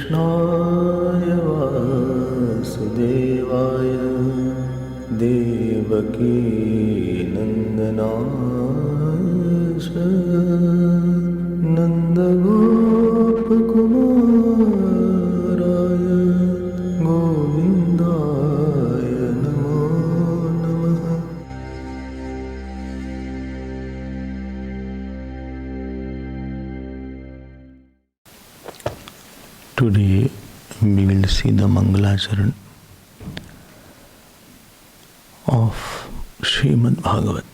कृष्णाय वासुदेवाय देवकी नन्दनाय च नन्दगोपकुमाराय गोविन्दाय नमो नमः। Today we will see the Mangalacharan of Shrimad Bhagavat.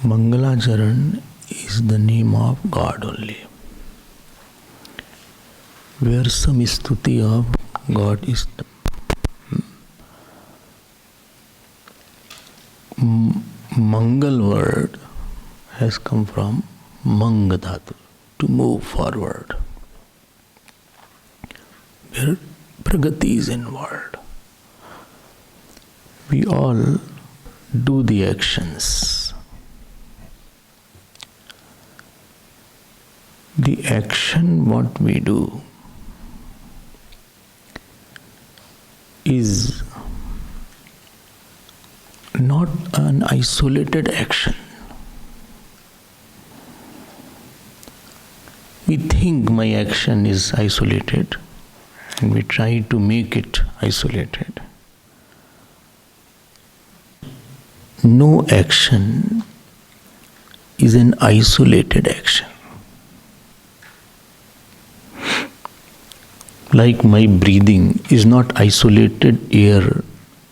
Mangalacharan is the name of God only, where some stuti of God is done. Mangal word has come from Manga Dhatu, to move forward, where Pragati is involved. We all do the actions. The action what we do is not an isolated action. We think my action is isolated and we try to make it isolated. No action is an isolated action. Like my breathing is not isolated air,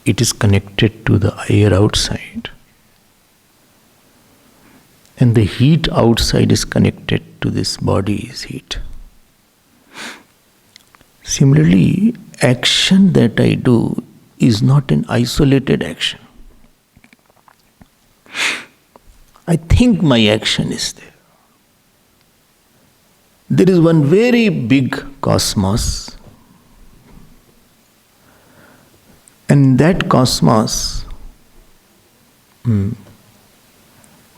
it is connected to the air outside. And the heat outside is connected to this body's heat. Similarly, action that I do is not an isolated action. I think my action is there. There is one very big cosmos, and that cosmos,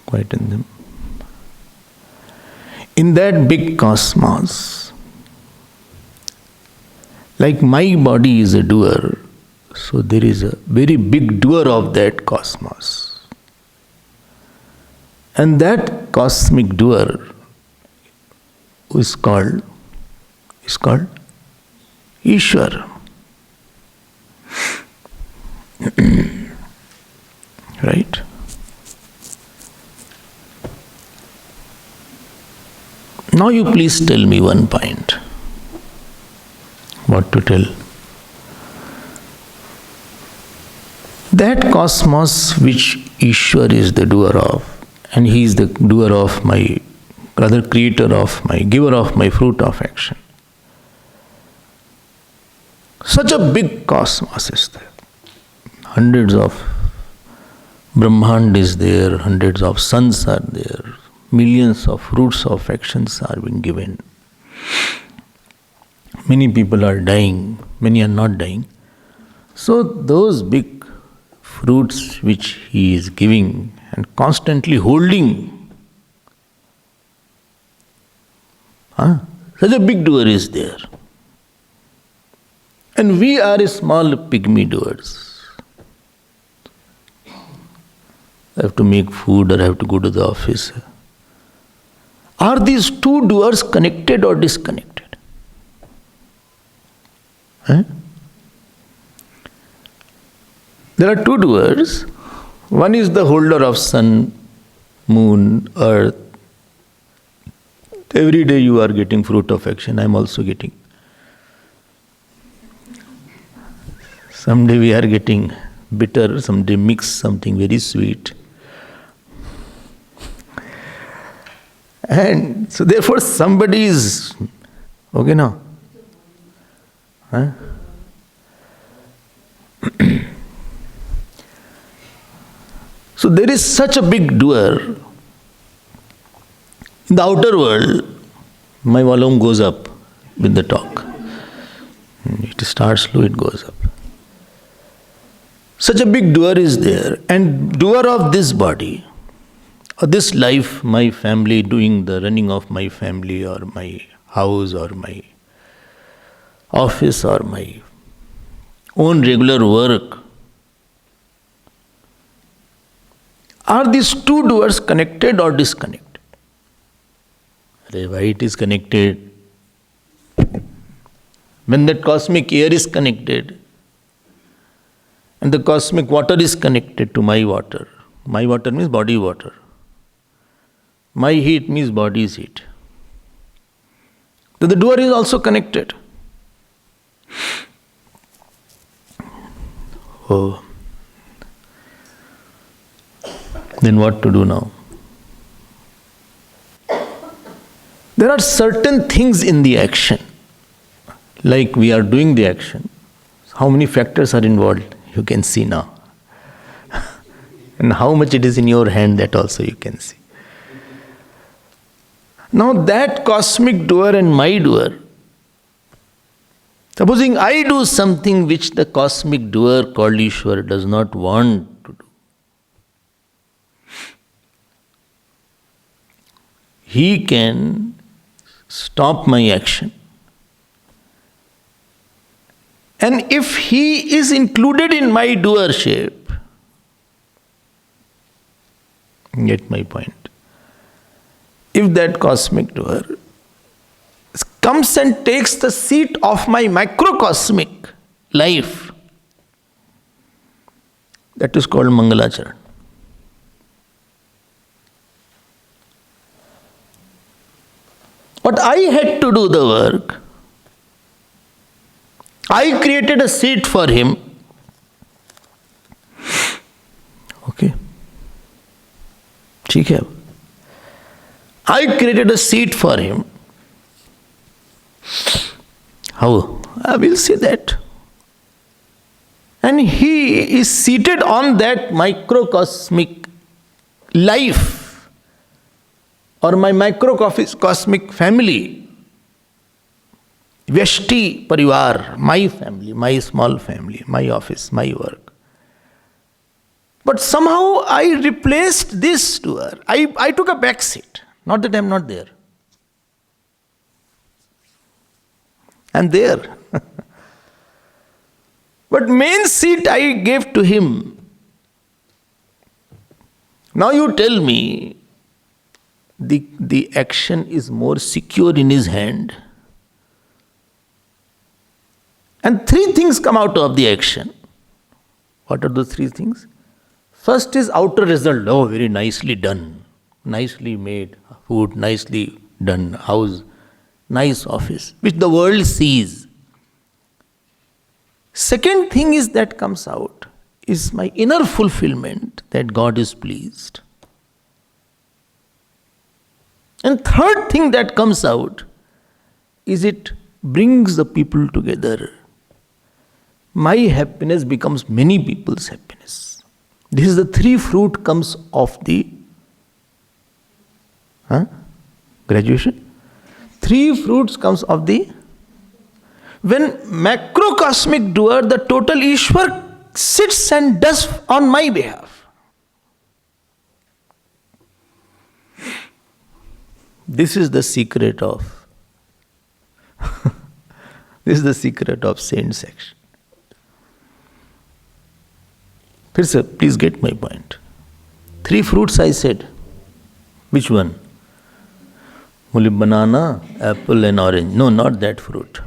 quieten them. In that big cosmos, like my body is a doer, so there is a very big doer of that cosmos. And that cosmic doer is called Ishwar. Right? Now you please tell me one point. What to tell? That cosmos which Ishwar is the doer of, and he is the doer of my, rather creator of my, giver of my fruit of action. Such a big cosmos is there. Hundreds of Brahmand is there, hundreds of suns are there. Millions of fruits of actions are being given. Many people are dying, many are not dying. So those big fruits which he is giving and constantly holding, such a big doer is there. And we are small pygmy doers. I have to make food or I have to go to the office. Are these two doers connected or disconnected? There are two doers. One is the holder of sun, moon, earth. Every day you are getting fruit of action, I am also getting. Someday we are getting bitter, someday mix something very sweet. And so therefore somebody is, okay now? So there is such a big doer. In the outer world, my volume goes up with the talk. It starts slow, it goes up. Such a big doer is there, and doer of this body, or this life, my family, doing the running of my family or my house or my office or my own regular work, are these two doers connected or disconnected? Why it is connected? When that cosmic air is connected, and the cosmic water is connected to my water means body water. My heat means body's heat. So the doer is also connected. Oh. Then what to do now? There are certain things in the action. Like we are doing the action. How many factors are involved? You can see now. And how much it is in your hand, that also you can see. Now that cosmic doer and my doer, supposing I do something which the cosmic doer called Ishwar does not want to do, he can stop my action. And if he is included in my doership, get my point. If that cosmic doer comes and takes the seat of my microcosmic life, that is called Mangalacharan. But I had to do the work. I created a seat for him. Okay. ठीक है. I created a seat for him. How? I will see that. And he is seated on that microcosmic life or my microcosmic family. Vyashti Parivar, my family, my small family, my office, my work. But somehow I replaced this doer. I took a back seat. Not that I am not there. I am there. But main seat I gave to him. Now you tell me, the action is more secure in his hand. And three things come out of the action. What are those three things? First is outer result. Oh, very nicely done. Nicely made food, nicely done house, nice office, which the world sees. Second thing is that comes out is my inner fulfillment, that God is pleased. And third thing that comes out is it brings the people together. My happiness becomes many people's happiness. This is the three fruit comes of the graduation. Three fruits comes of the, when macrocosmic doer, the total Ishwar sits and does on my behalf. This is the secret of this is the secret of saints' action. Please get my point. Three fruits I said. Which one? Only banana, apple and orange. No, not that fruit.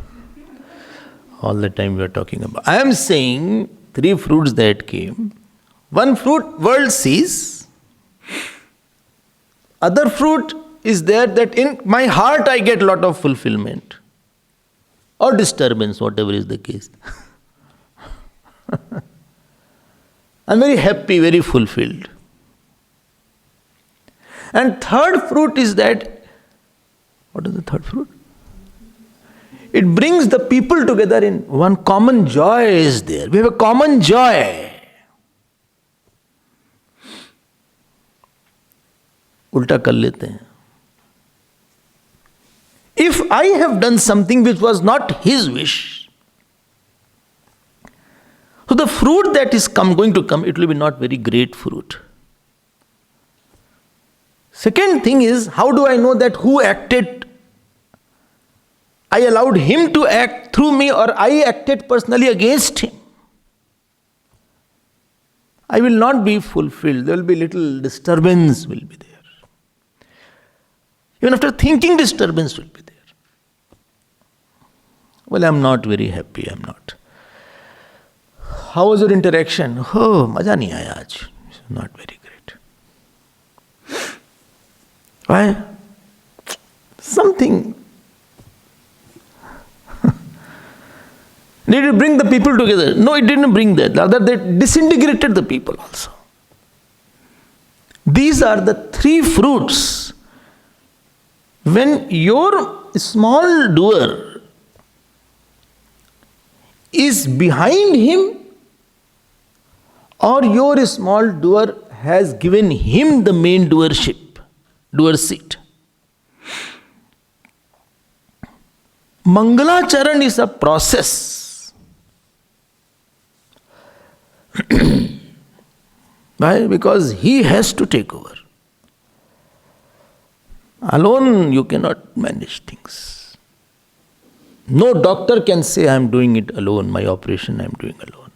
All the time we are talking about. I am saying three fruits that came. One fruit world sees. Other fruit is there that in my heart I get lot of fulfillment. Or disturbance, whatever is the case. I'm very happy, very fulfilled. And third fruit is that, what is the third fruit? It brings the people together in one common joy is there. We have a common joy. उल्टा कर लेते हैं. If I have done something which was not his wish, so the fruit that is going to come, it will be not very great fruit. Second thing is, how do I know that who acted I allowed him to act through me, or I acted personally against him, I will not be fulfilled. There will be little disturbance will be there. Even after thinking, disturbance will be there. Well, I am not very happy, I am not. How was your interaction? Oh, maja nahi aaya aaj. It's not very great. Why? Something. Did it bring the people together? No, it didn't bring that. Rather, they disintegrated the people also. These are the three fruits. When your small doer is behind him, or your small doer has given him the main doer seat. Mangalacharan is a process. Why? Because he has to take over. Alone you cannot manage things. No doctor can say, I am doing it alone, my operation I am doing alone.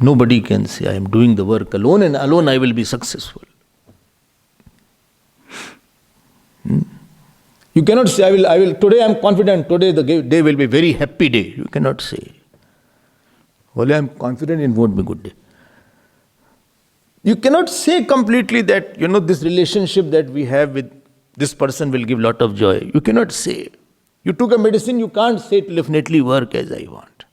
Nobody can say, I am doing the work alone and alone I will be successful. You cannot say, I will, today I am confident, today the day will be a very happy day. You cannot say. Only I am confident it won't be a good day. You cannot say completely that, this relationship that we have with this person will give lot of joy. You cannot say. You took a medicine, you can't say it will definitely work as I want.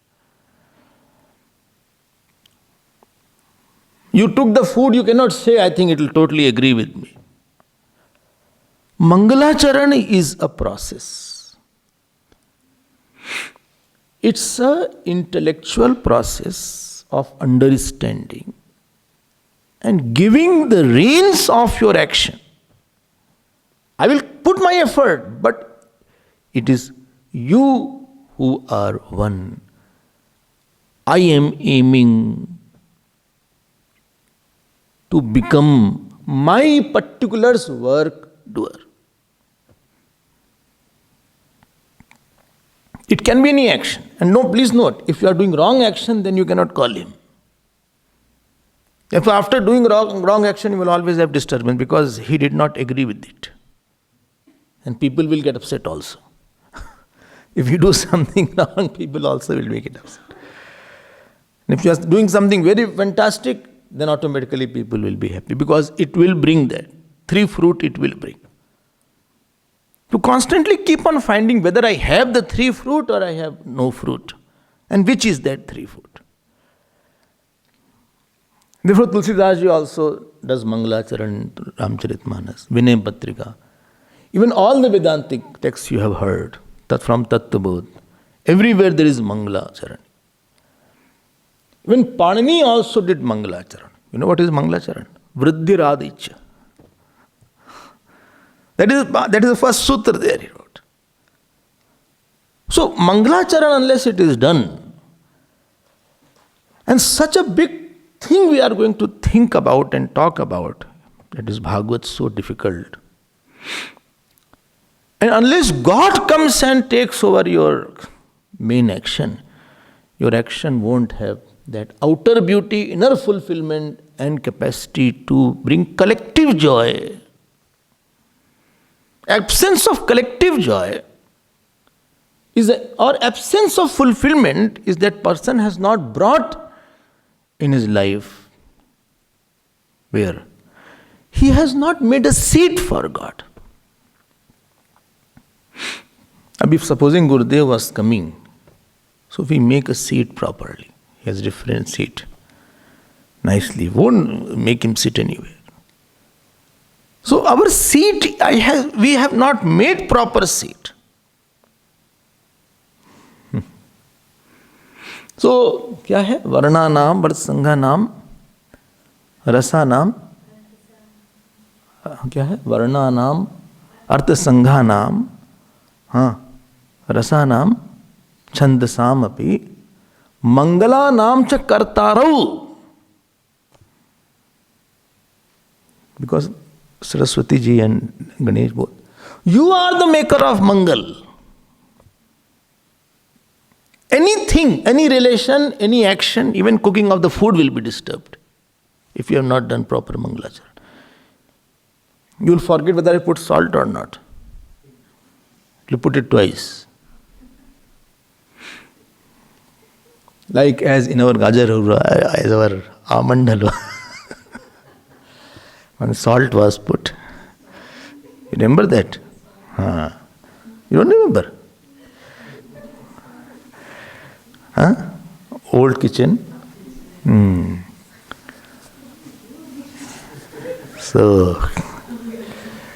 You took the food, you cannot say, I think it will totally agree with me. Mangalacharan is a process. It's an intellectual process of understanding and giving the reins of your action. I will put my effort, but it is you who are one. I am aiming to become my particular work doer. It can be any action. And no, please note, if you are doing wrong action, then you cannot call him. If after doing wrong action, you will always have disturbance because he did not agree with it. And people will get upset also. If you do something wrong, people also will make it upset. And if you are doing something very fantastic, then automatically people will be happy because it will bring that. Three fruit it will bring. To constantly keep on finding whether I have the three fruit or I have no fruit. And which is that three fruit. Therefore, Tulsidas ji also does Mangalacharan, Ramcharitmanas, Vinay Patrika. Even all the Vedantic texts you have heard, from Tattvabodh, everywhere there is Mangalacharan. Even Panini also did Mangalacharan. You know what is Mangalacharan? Vriddhiradicha. That is the first sutra there he wrote. So, Mangalacharan, unless it is done, and such a big thing we are going to think about and talk about, that is Bhagavad so difficult. And unless God comes and takes over your main action, your action won't have that outer beauty, inner fulfillment and capacity to bring collective joy. Absence of collective joy or absence of fulfillment is that person has not brought in his life where he has not made a seat for God. If supposing Gurudev was coming, so if we make a seat properly, he has different seat, nicely, won't make him sit anywhere. So our seat, we have not made proper seat. So, क्या है? वर्णा नाम, वर्तसंघा नाम, रसा नाम, क्या है? वर्णा नाम, अर्थसंघा नाम, हाँ, रसा नाम, छंदसाम अपि, मंगला नाम च कर्तारौ. Because Saraswati ji and Ganesh both. You are the maker of Mangal. Anything, any relation, any action, even cooking of the food will be disturbed if you have not done proper Mangalachara. You will forget whether I put salt or not. You put it twice. Like as in our Gajar Halwa, as our almond halwa. When salt was put. You remember that? You don't remember? Old kitchen. So,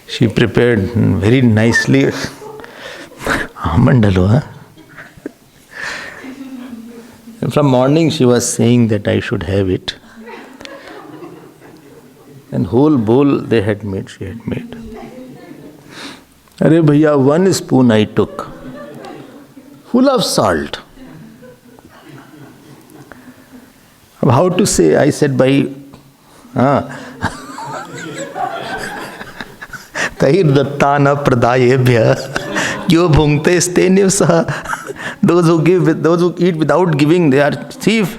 she prepared very nicely almond halwa. From morning she was saying that I should have it. And whole bowl she had made. Arey bhaiya, 1 spoon I took, full of salt. How to say? I said by Tair dattana pradayebhya kyo bhungte stenev saha. Those who eat without giving, they are thief.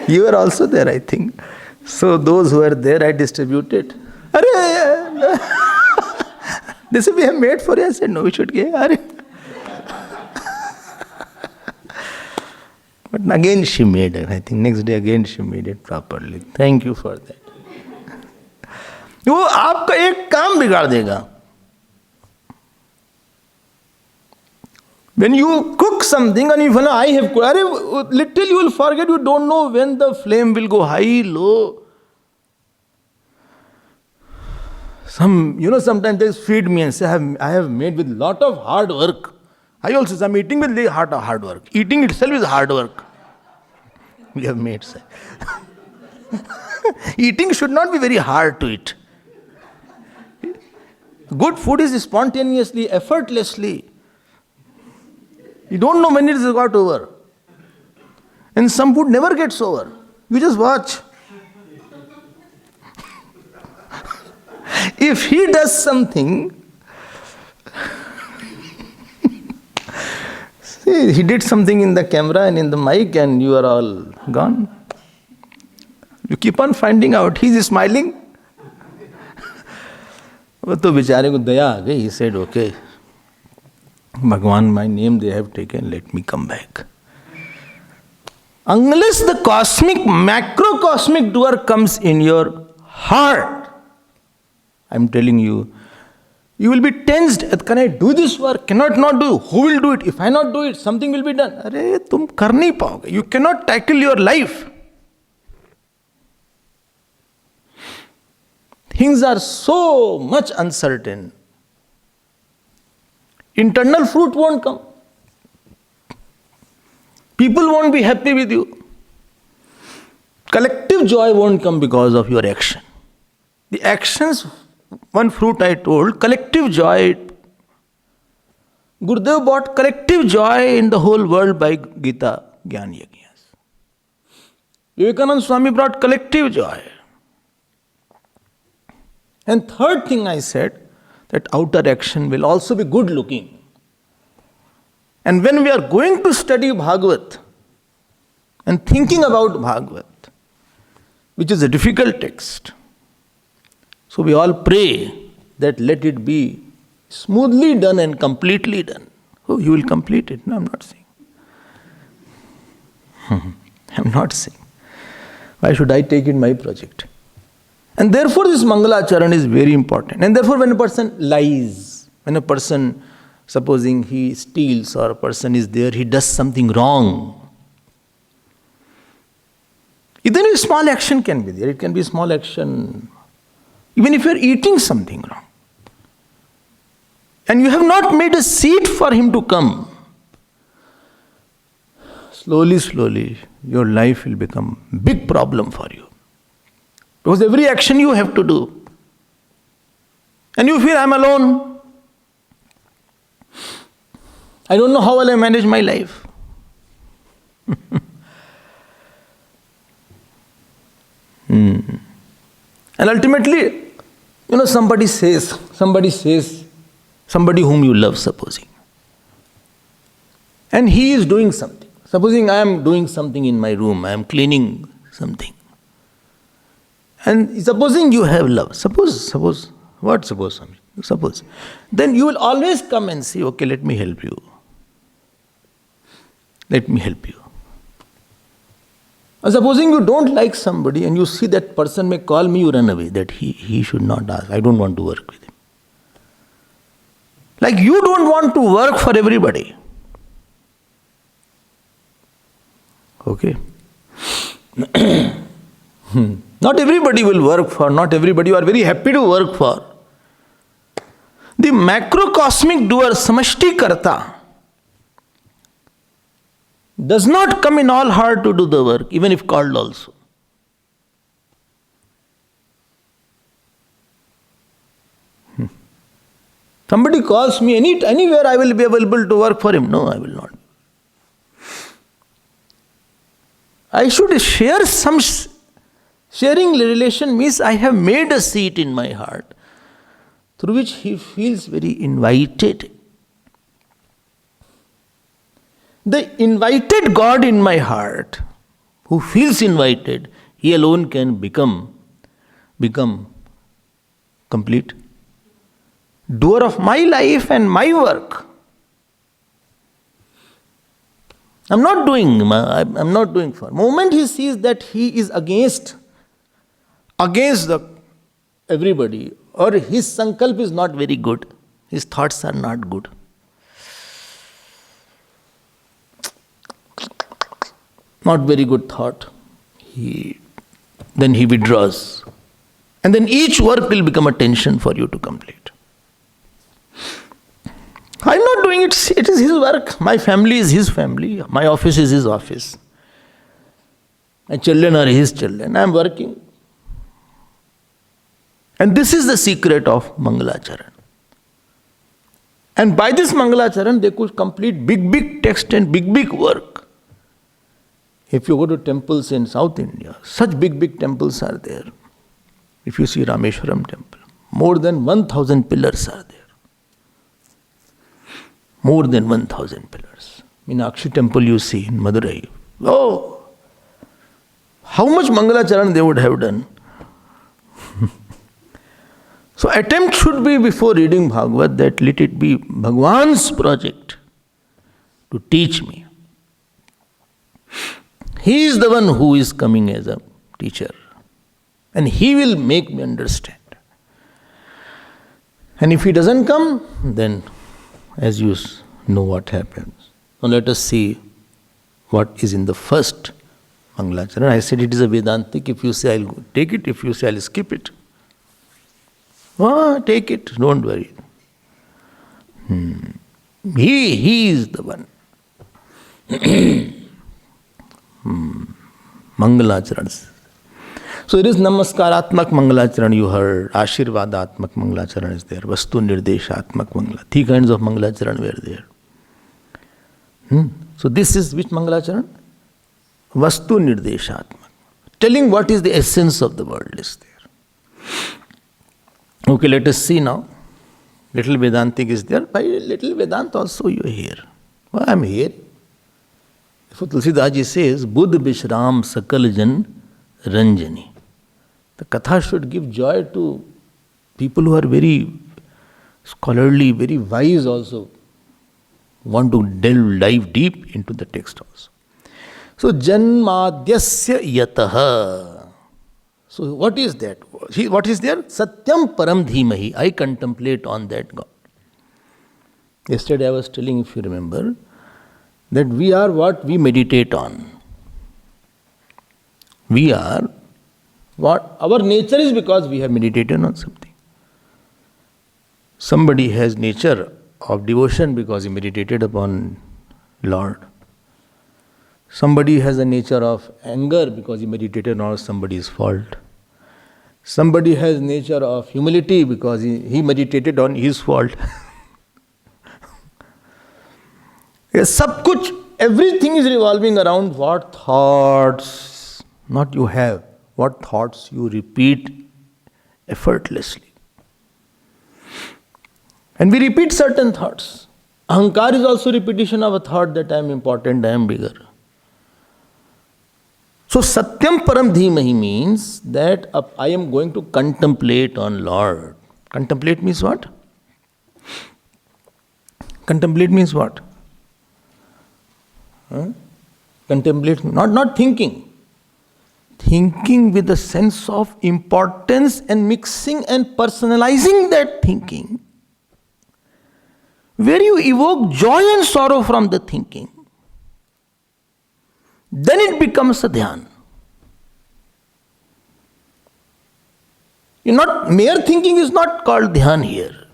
You are also there, I think. So those who are there, I distributed. They said, we have made for you. I said, no, we should give. But again she made it. I think next day again she made it properly. Thank you for that. वो आपका एक काम बिगाड़ देगा. When you cook something and you know, I have cooked, little you will forget, you don't know when the flame will go high, low. Sometimes they feed me and say, I have made with lot of hard work. I also say, I'm eating with hard work. Eating itself is hard work. We have made say. Eating should not be very hard to eat. Good food is spontaneously, effortlessly. You don't know when it has got over. And some food never gets over. You just watch. If he does something, see, he did something in the camera and in the mic and you are all gone. You keep on finding out. He is smiling. वो तो बेचारे को दया आ गई. He said, okay, Bhagwan, my name they have taken, let me come back. Unless the macrocosmic doer comes in your heart, I'm telling you, you will be tensed. Can I do this work? Cannot not do. Who will do it? If I not do it, something will be done. Arey, tum kar nahi paoge. You cannot tackle your life. Things are so much uncertain. Internal fruit won't come. People won't be happy with you. Collective joy won't come because of your action. The actions, one fruit I told, collective joy. Gurudev brought collective joy in the whole world by Gita Gyan Yajnas. Vivekananda Swami brought collective joy. And third thing I said, that outer action will also be good looking. And when we are going to study Bhagavat and thinking about Bhagavat, which is a difficult text, so we all pray that let it be smoothly done and completely done. Oh, you will complete it. No, I'm not saying. I'm not saying. Why should I take it my project? And therefore this Mangalacharan is very important. And therefore when a person lies, when a person, supposing he steals or a person is there, he does something wrong. Even a small action can be there. It can be small action. Even if you are eating something wrong. And you have not made a seat for him to come. Slowly, slowly, your life will become a big problem for you. Because every action you have to do. And you feel, I'm alone. I don't know how will I manage my life. And ultimately, somebody whom you love, supposing. And he is doing something. Supposing I am doing something in my room, I am cleaning something. And supposing you have love, suppose, Swami? Suppose. Then you will always come and say, okay, let me help you. Let me help you. And supposing you don't like somebody and you see that person may call me, you run away, that he should not ask. I don't want to work with him. Like you don't want to work for everybody. Okay? Not everybody will work for, not everybody you are very happy to work for. The macrocosmic doer, samashti karta, does not come in all heart to do the work, even if called also. Somebody calls me anywhere, I will be available to work for him. No, I will not. I should share some. Sharing relation means I have made a seat in my heart through which he feels very invited. The invited God in my heart, who feels invited, he alone can become complete doer of my life and my work. I'm not doing for. Moment he sees that he is against everybody, or his sankalp is not very good, his thoughts are not good. Not very good thought. Then he withdraws. And then each work will become a tension for you to complete. I'm not doing it. It is his work. My family is his family. My office is his office. My children are his children. I am working. And this is the secret of Mangalacharan. And by this Mangalacharan, they could complete big text and big work. If you go to temples in South India, such big temples are there. If you see Rameshwaram temple, more than 1,000 pillars are there. More than 1,000 pillars. Meenakshi temple you see in Madurai. Oh, how much Mangalacharan they would have done. So attempt should be before reading Bhagavad that let it be Bhagwan's project to teach me. He is the one who is coming as a teacher. And he will make me understand. And if he doesn't come, then as you know what happens. Now let us see what is in the first Mangalacharan. I said it is a Vedantic. If you say I'll take it, if you say I'll skip it. Take it, don't worry. He is the one. Mangalacharans. So it is Namaskaratmak Mangalacharan you heard, Ashirvadatmak Mangalacharan is there, Vastu Nirdeshatmak Mangala. Three kinds of Mangalacharan were there. So this is which Mangalacharan? Vastu Nirdeshatmak. Telling what is the essence of the world is there. Okay, let us see now. Little Vedantic is there. By little Vedanta also you hear. Well, I am here. If Tulsidaji says, Buddh Bishram Sakal Jan Ranjani. The Katha should give joy to people who are very scholarly, very wise also. Want to dive deep into the text also. So, Janmadyasya Yataha. So, what is that? What is there? Satyam Param Dhimahi. I contemplate on that God. Yesterday I was telling, if you remember, that we are what we meditate on. We are what our nature is because we have meditated on something. Somebody has nature of devotion because he meditated upon Lord. Somebody has a nature of anger because he meditated on somebody's fault. Somebody has nature of humility because he meditated on his fault. Sab kuch, everything is revolving around what thoughts, not you have, what thoughts you repeat effortlessly. And we repeat certain thoughts. Ahankar is also repetition of a thought that I am important, I am bigger. So Satyam Param Dhimahi means that I am going to contemplate on Lord. Contemplate means what? Contemplate means what? Contemplate, not thinking. Thinking with a sense of importance and mixing and personalizing that thinking. Where you evoke joy and sorrow from the thinking. Then it becomes a dhyan. Mere thinking is not called dhyan here.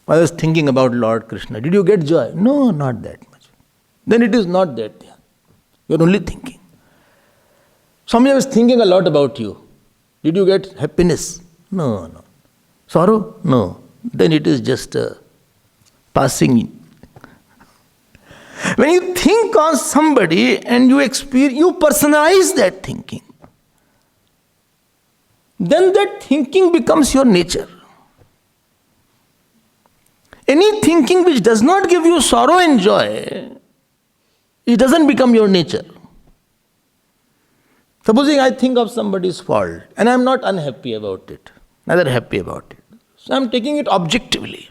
I was thinking about Lord Krishna. Did you get joy? No, not that much. Then it is not that dhyan. You are only thinking. Swami, I was thinking a lot about you. Did you get happiness? No. Sorrow? No. Then it is just a passing. When you think on somebody and you personalize that thinking, then that thinking becomes your nature. Any thinking which does not give you sorrow and joy, it doesn't become your nature. Supposing I think of somebody's fault and I am not unhappy about it, neither happy about it. So I am taking it objectively.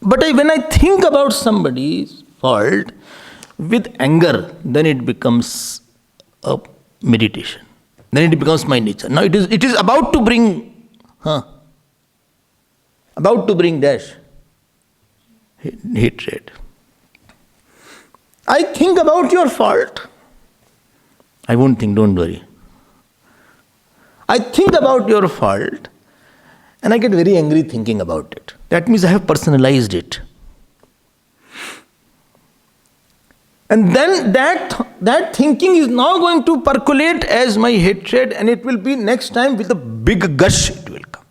But when I think about somebody's fault with anger, then it becomes a meditation. Then it becomes my nature. Now it is about to bring dash hatred. I think about your fault. I won't think, don't worry. I think about your fault and I get very angry thinking about it. That means I have personalized it. And then that thinking is now going to percolate as my hatred, and it will be next time with a big gush it will come.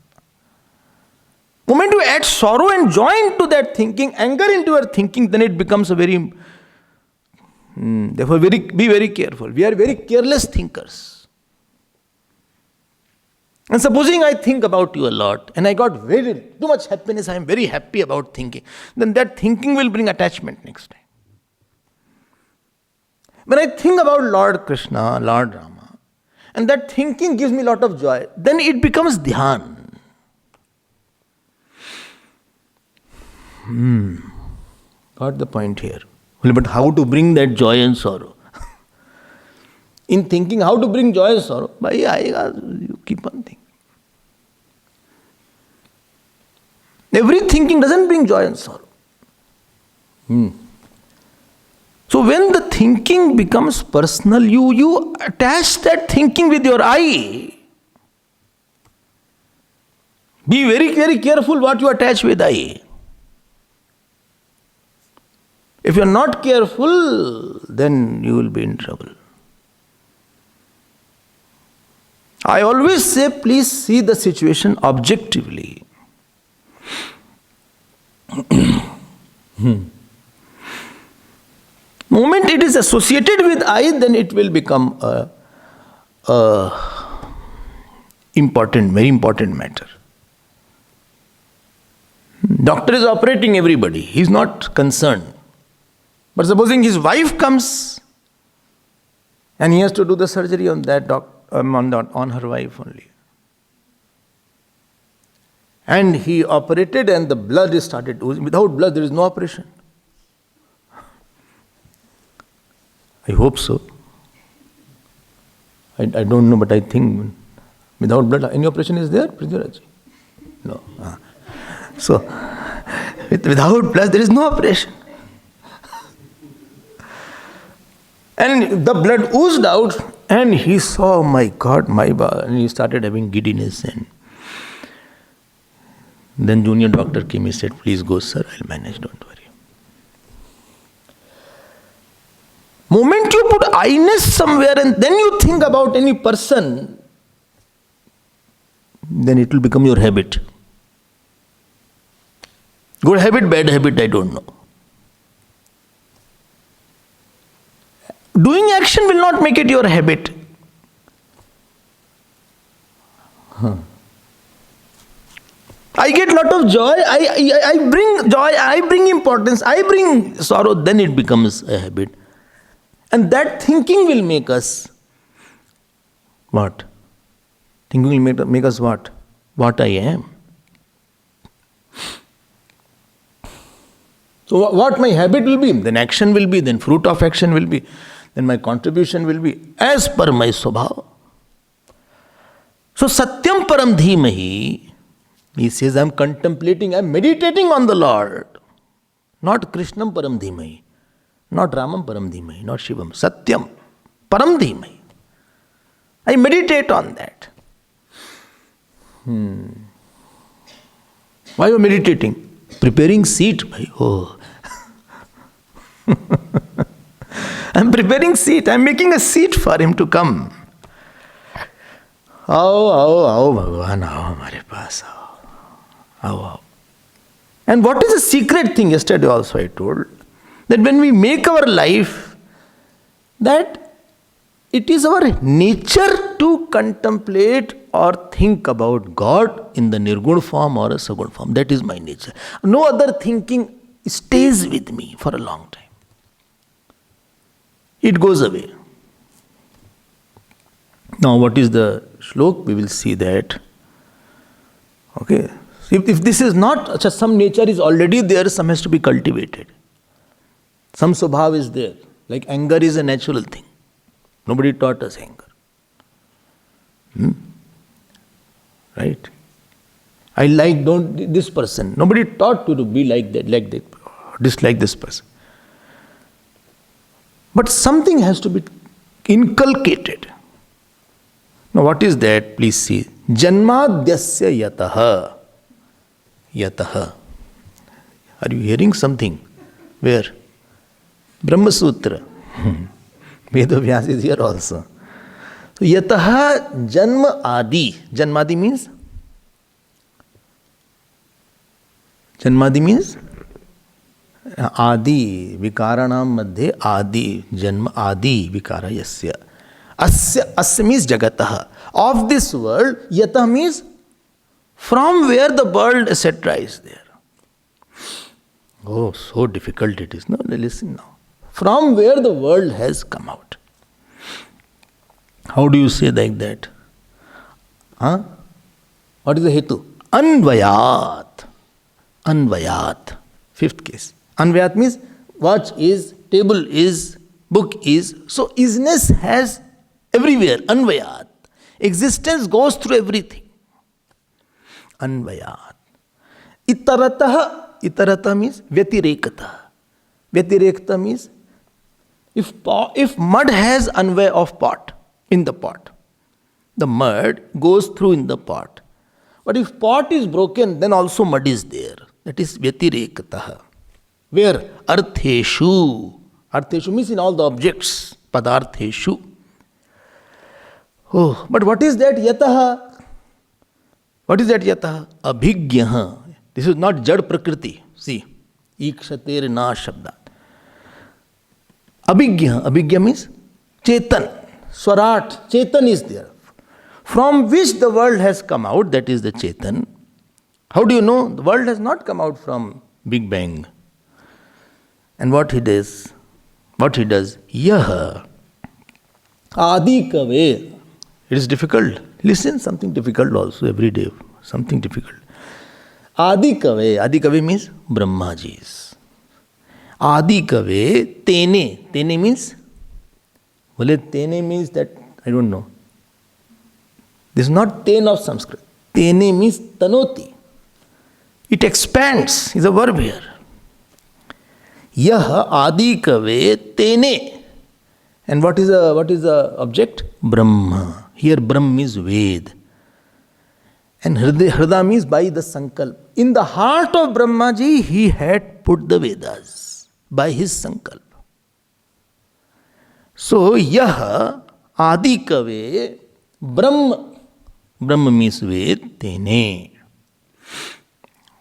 Moment you add sorrow and joy into that thinking, anger into your thinking, then it becomes a very... Therefore, be very careful. We are very careless thinkers. And supposing I think about you a lot and I got too much happiness, I am very happy about thinking, then that thinking will bring attachment next time. When I think about Lord Krishna, Lord Rama, and that thinking gives me a lot of joy, then it becomes dhyan. Got the point here. But how to bring that joy and sorrow? In thinking how to bring joy and sorrow, you keep on thinking. Every thinking doesn't bring joy and sorrow. So when the thinking becomes personal, you attach that thinking with your I. Be very, very careful what you attach with I. If you are not careful, then you will be in trouble. I always say, please see the situation objectively. Moment it is associated with I, then it will become a very important matter. Doctor is operating everybody. He is not concerned. But supposing his wife comes and he has to do the surgery on that on her wife only. And he operated and the blood is started oozing. Without blood there is no operation. I hope so. I don't know, but I think without blood, any operation is there, Prithviraj? No. So, without blood there is no operation. And the blood oozed out and he saw, oh my God, and he started having giddiness. And then junior doctor came, he said, please go sir, I'll manage, don't worry. Moment you put I-ness somewhere and then you think about any person, then it will become your habit. Good habit, bad habit, I don't know. Doing action will not make it your habit. I get lot of joy, I bring joy, I bring importance, I bring sorrow, then it becomes a habit. And that thinking will make us what? Thinking will make us what? What I am. So what my habit will be, then action will be, then fruit of action will be, then my contribution will be as per my swabhav. So Satyam Param Dhimahi, he says, I am contemplating, I am meditating on the Lord. Not Krishnam Param Dhimahi, not Ramam Param Dhimahi, not Shivam. Satyam Param Dhimahi. I meditate on that. Why are you meditating? Preparing seat. Oh. I am preparing seat. I am making a seat for him to come. आओ भगवान आओ हमारे पास आओ. And what is the secret thing? Yesterday also I told that when we make our life, that it is our nature to contemplate or think about God in the nirgun form or a sagun form. That is my nature. No other thinking stays with me for a long time. It goes away. Now what is the shlok? We will see that. Okay. If this is not, some nature is already there, some has to be cultivated. Some swabhav is there. Like anger is a natural thing. Nobody taught us anger. Right? I like this person. Nobody taught you to be like that, dislike this person. But something has to be inculcated. Now what is that? Please see. Janmadyasya yataha. Yataha. Are you hearing something? Where? Brahma Sutra. Vedavyas is here also. So yataha janma adi. Janmadi means? Janmadi means? Adi. Vikaranam madhe adi. Janma adi vikara yasya. Asya means jagataha. Of this world, yatah means from where the world, etc. is there. Oh, so difficult it is. No, listen now. From where the world has come out. How do you say like that? What is the hetu? Anvayat. Anvayat. Fifth case. Anvayat means watch is, table is, book is. So isness has everywhere. Anvayat. Existence goes through everything. Anvayat. Itarataha. Itarata means vyatirekata. Vyatirekata means if mud has anvay of pot, in the pot, the mud goes through in the pot. But if pot is broken, then also mud is there. That is vyatirekata. Where? Artheshu. Artheshu means in all the objects. Padartheshu. Oh, but what is that yataha? What is that yataha? Abhigyaha. This is not jad prakriti. See, ikshater na shabdat. Abhigyaha. Abhigya means chetan. Swarat. Chetan is there. From which the world has come out, that is the chetan. How do you know? The world has not come out from Big Bang. And what he does? Yaha. Adi kave. It is difficult. Listen, something difficult also every day. Something difficult. Adi kave. Adi kave means Brahmajis. Adi kave tene. Tene means? Well, tene means that, I don't know. This is not ten of Sanskrit. Tene means tanoti. It expands, is a verb here. Yah adi kave tene. And what is the object? Brahma. Here Brahma means Ved. And Hrida means by the Sankalp. In the heart of Brahmaji, he had put the Vedas by his Sankalp. So, Yah adi kave Brahma. Brahma means Ved, Tene.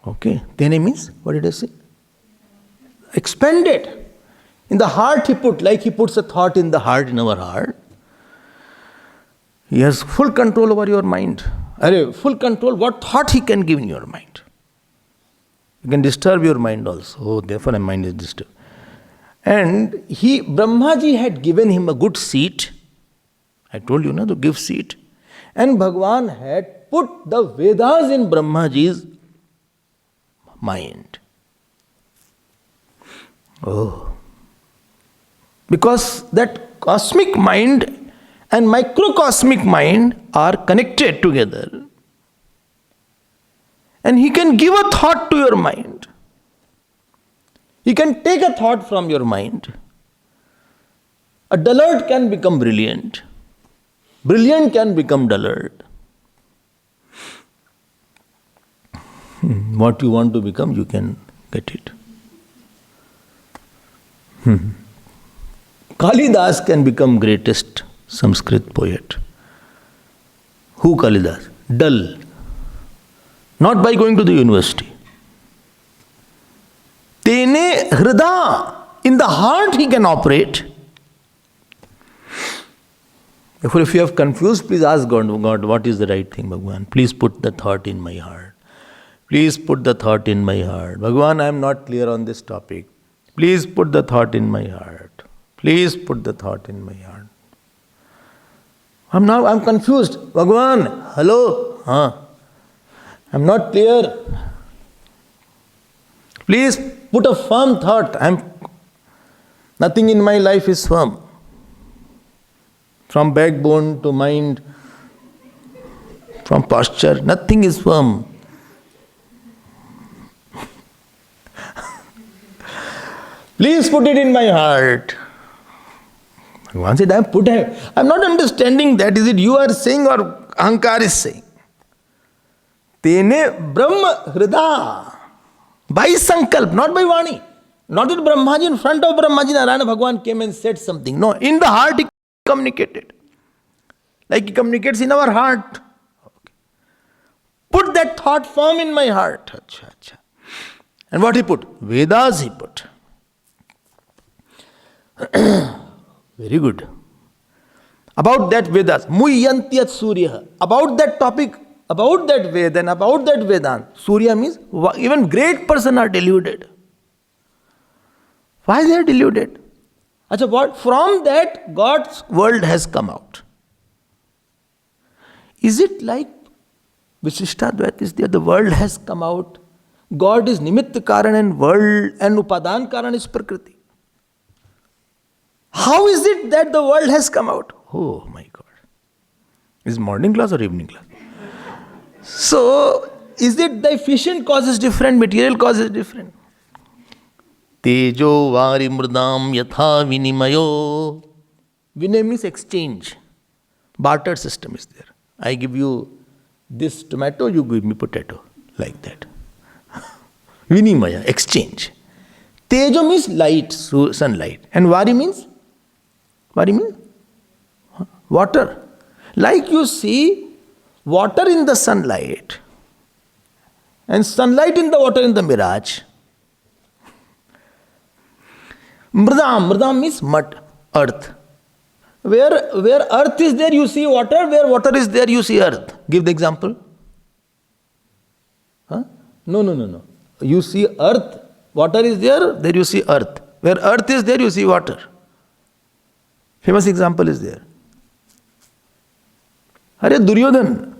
Okay. Tene means, what did I say? Expanded. In the heart he put, like he puts a thought in the heart, in our heart. He has full control over your mind. Full control, what thought he can give in your mind. You can disturb your mind also. Oh, therefore my mind is disturbed. And Brahmaji had given him a good seat. I told you, to give seat. And Bhagwan had put the Vedas in Brahmaji's mind. Oh. Because that cosmic mind and microcosmic mind are connected together. And he can give a thought to your mind. He can take a thought from your mind. A dullard can become brilliant. Brilliant can become dullard. What you want to become, you can get it. Kalidas can become greatest Sanskrit poet. Who Kalidas? Dull. Not by going to the university. Tene hrida, in the heart he can operate. Therefore, if you have confused, please ask God, what is the right thing, Bhagavan? Please put the thought in my heart. Please put the thought in my heart. Bhagavan, I am not clear on this topic. Please put the thought in my heart. Please put the thought in my heart. I'm confused. Bhagavan, hello? I'm not clear. Please put a firm thought. Nothing in my life is firm. From backbone to mind, from posture, nothing is firm. Please put it in my heart. Bhagavan said, I'm not understanding that. Is it you are saying or Ahankar is saying? Tene Brahma Hrida. By Sankalp, not by Vani. Not that Brahmaji, in front of Brahmaji, Narayana Bhagavan came and said something. No, in the heart he communicated. Like he communicates in our heart. Okay. Put that thought firm in my heart. Achha. And what he put? Vedas he put. Very good. About that Vedas, Muyantyat Surya. About that topic, about that Veda and about that Vedant. Surya means even great person are deluded. Why they are deluded? Achha, what? From that God's world has come out. Is it like Vishishtadvaita is there? The world has come out. God is Nimitta Karan and world and Upadan Karan is Prakriti. How is it that the world has come out? Oh my God. Is morning class or evening class? So, is it the efficient cause is different, material cause is different? Tejo vari mridam yatha vinimayo. Vinay means exchange. Barter system is there. I give you this tomato, you give me potato. Like that. Vinimaya, exchange. Tejo means light, sunlight. And vari means? Vari means? Water. Like you see water in the sunlight and sunlight in the water in the mirage. Mridam means mud, earth. Where earth is there, you see water. Where water is there, you see earth. Give the example. Huh? No. You see earth. Water is there you see earth. Where earth is there, you see water. Famous example is there. Arey Duryodhan.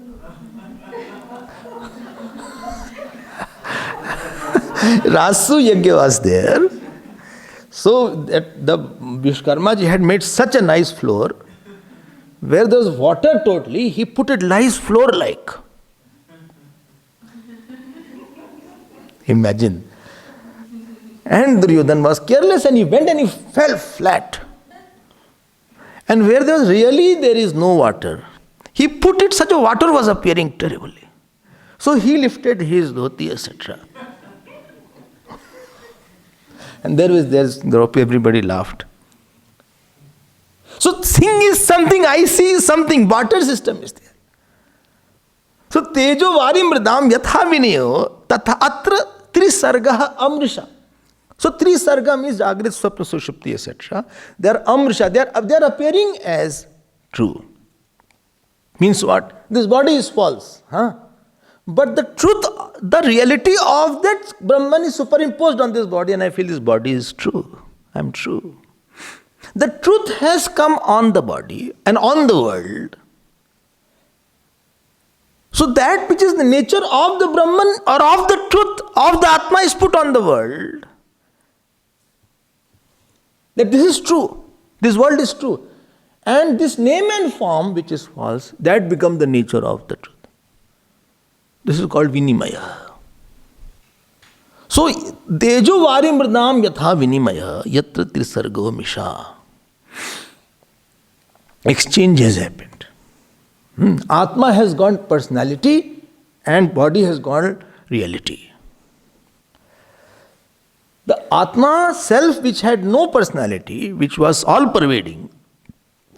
Rasu Yajna was there. So that the Vishkarmaji had made such a nice floor, where there was water totally, he put it nice floor like. Imagine. And Duryodhan was careless and he went and he fell flat. And where there is no water, he put it, such a water was appearing terribly. So he lifted his dhoti, etc. And there's Draupadi, everybody laughed. So thing is something, I see is something, barter system is there. So tejo vari mridam yatha vinayo tatha atra trisargaha amrisha. So trisarga means Jagrit, Swapna, Sushupti, etc. They are amrisha, they are appearing as true. Means what? This body is false. Huh? But the truth, the reality of that Brahman is superimposed on this body, and I feel this body is true. I am true. The truth has come on the body and on the world. So that which is the nature of the Brahman or of the truth of the Atma is put on the world. That this is true. This world is true. And this name and form which is false, that becomes the nature of the truth. This is called Vinimaya. So, Dejo Vari Mridam Yatha Vinimaya Yatra Trisargo Misha. Exchange has happened. Atma has got personality and body has got reality. The Atma self which had no personality, which was all pervading,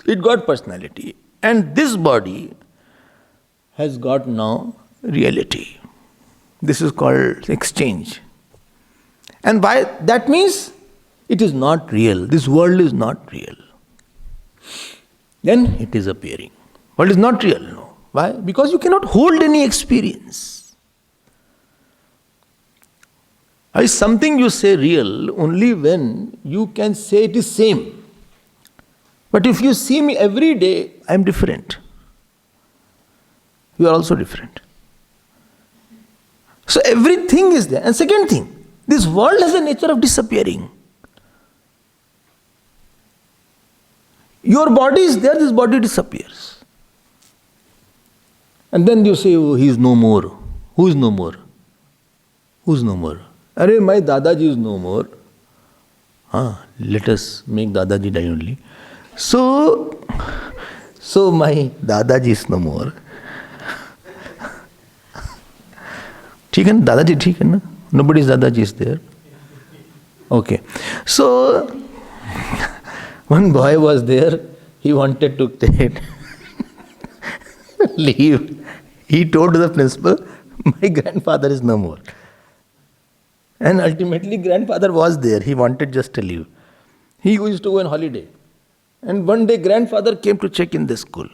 it got personality. And this body has got now reality. This is called exchange. And why? That means it is not real. This world is not real. Then it is appearing. World is not real. No. Why? Because you cannot hold any experience. Is something you say real only when you can say it is same. But if you see me every day, I am different. You are also different. So everything is there. And second thing, this world has a nature of disappearing. Your body is there, this body disappears. And then you say, oh, he is no more. Who is no more? Who is no more? Arey, my Dadaji is no more. Let us make Dadaji die only. So my Dadaji is no more. ठीक है ना दादाजी ठीक है ना nobody's Dadaji is there. Okay. So one boy was there, he wanted to take leave. He told the principal, my grandfather is no more. And ultimately grandfather was there, he wanted just to leave. He used to go on holiday. And one day grandfather came to check in the school.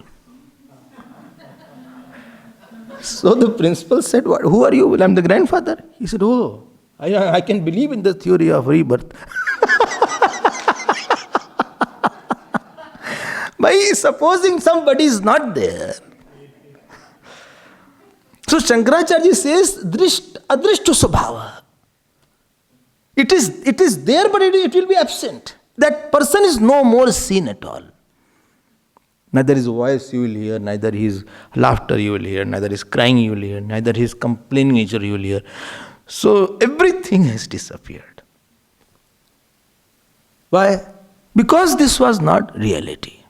So the principal said, what, who are you? Well, I'm the grandfather. He said, oh, I can believe in the theory of rebirth. By supposing somebody is not there. So Shankaracharya says, adrishtu subhava. It is there, but it will be absent. That person is no more seen at all. Neither his voice you will hear, neither his laughter you will hear, neither his crying you will hear, neither his complaining nature you will hear. So everything has disappeared. Why? Because this was not reality.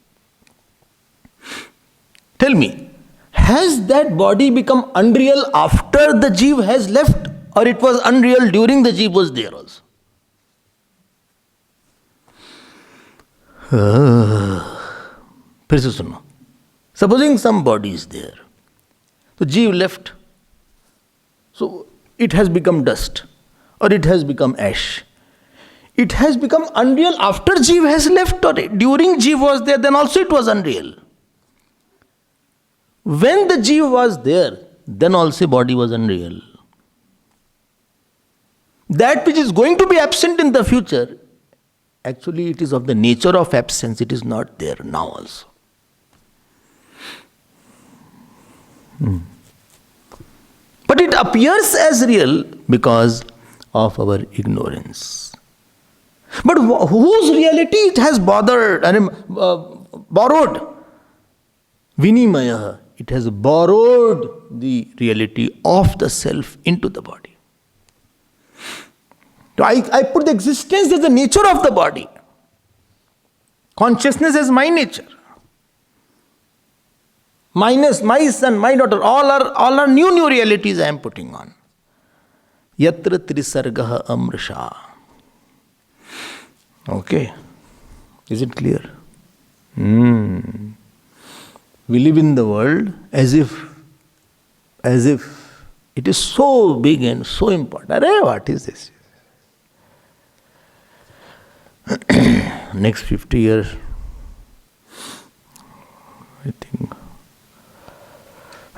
Tell me, has that body become unreal after the Jeev has left, or it was unreal during the Jeev was there also? फिर से सुनो. Supposing some body is there, so Jeev left, so it has become dust, or it has become ash. It has become unreal after Jeev has left, or during Jeev was there, then also it was unreal. When the Jeev was there, then also body was unreal. That which is going to be absent in the future, actually it is of the nature of absence, it is not there now also. But it appears as real because of our ignorance. But whose reality it has borrowed? Vinimaya. It has borrowed the reality of the self into the body. So I put the existence as the nature of the body. Consciousness as my nature. Minus my son, my daughter, all are new realities I am putting on. Yatra trisargaha amrisha. Okay. Is it clear? We live in the world as if it is so big and so important. Arey, what is this? Next 50 years, I think,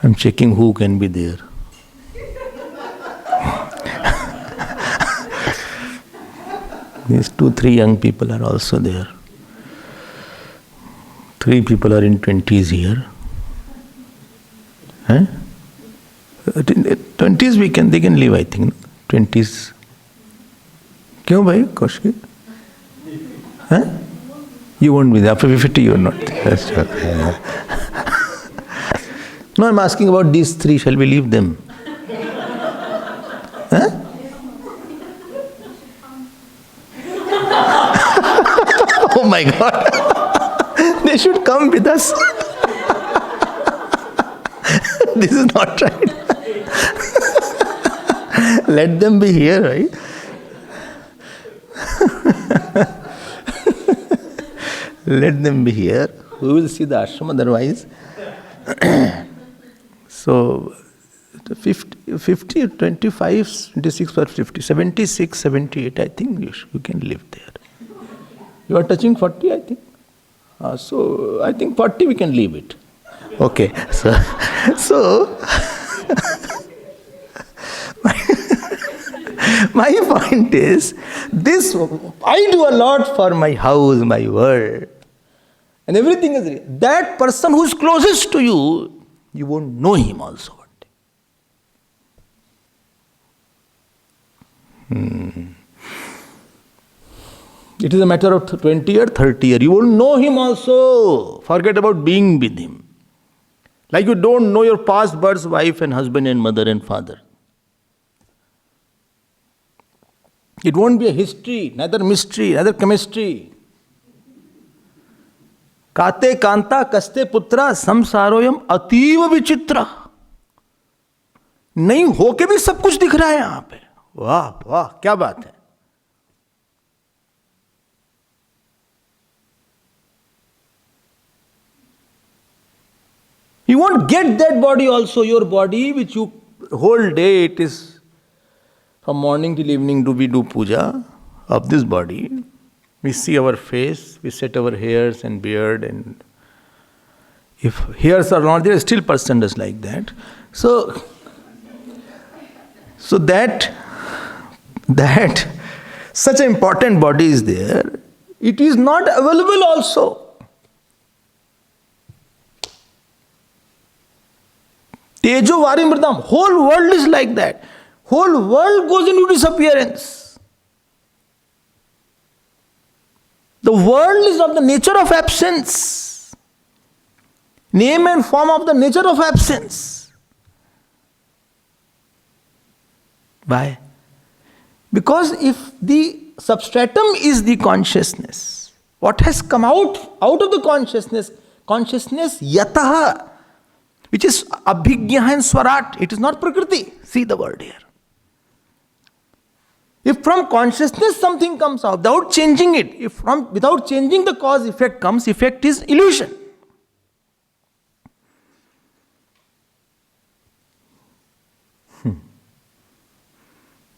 I'm checking who can be there. These 2-3 young people are also there. 3 people are in 20s here. Huh? 20s they can leave, I think. 20s. Kyun bhai, Kaushik? Huh? You won't be there. After 50 you are not there. That's okay. No, I'm asking about these 3. Shall we leave them? Huh? Oh my God. They should come with us. This is not right. Let them be here, right? Let them be here. We will see the ashram otherwise. So, 50, 25, 26 or 50, 76, 78, I think you can live there. You are touching 40, I think. So, I think 40 we can leave it. Okay. So my point is, this, I do a lot for my house, my world. And everything is real. That person who is closest to you, you won't know him also one day. It is a matter of 20 or 30 years. You won't know him also. Forget about being with him. Like you don't know your past birth's wife and husband and mother and father. It won't be a history, neither mystery, neither chemistry. Kate kanta kaste putra samsaroyam ativa vichitra. नहीं होके भी सब कुछ दिख रहा है यहाँ पे. वाह वाह, क्या बात है. You won't get that body also. Your body which you whole day, it is from morning till evening we do puja of this body. We see our face, we set our hairs and beard, and if hairs are not there, still person does like that. So that such an important body is there, it is not available also. Tejo Varimritam, whole world is like that. Whole world goes into disappearance. The world is of the nature of absence. Name and form of the nature of absence. Why? Because if the substratum is the consciousness, what has come out of the consciousness yataha, which is abhigya and swarat, it is not prakriti. See the word here. If from consciousness something comes out, without changing it, without changing the cause, effect comes, effect is illusion.